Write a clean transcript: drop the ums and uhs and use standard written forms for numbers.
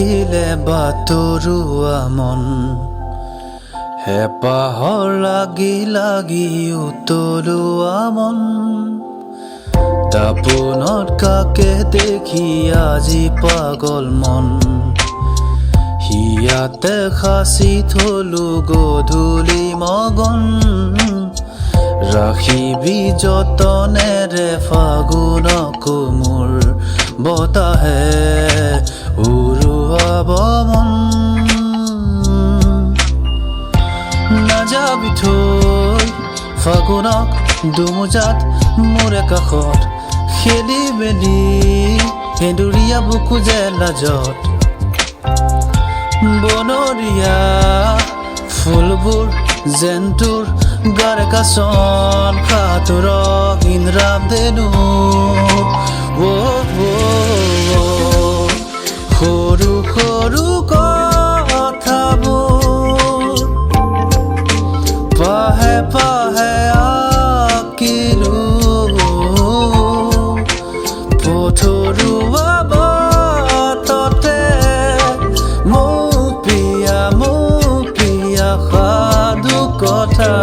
দেখিলে বাতৰুৱা মন হেঁপাহৰ লাগি লাগি উতলোৱা মন তাপোনত কাকে দেখি আজি পাগল মন হিয়াতে সাঁচি থলো গধূলি মগন ৰাখিবি যতনেৰে ফাগুনকো মোৰ বতাহে উৰুৱাব মন নাযাবি থৈ ফাগুনক দুমোজাত মোৰ কাষত খেলি মেলি সেন্দুৰীয়া বুকু যে লাজত বনৰীয়া ফুলবোৰ যেনটোৰ গাৰে কাচন খাতুৰ ইনৰাম দেনু সৰু সৰু কথাবোৰ পাহে পাহে আঁকিলো পথৰুৱা বাটতে মৌপিয়া মৌপিয়া সাধু কথা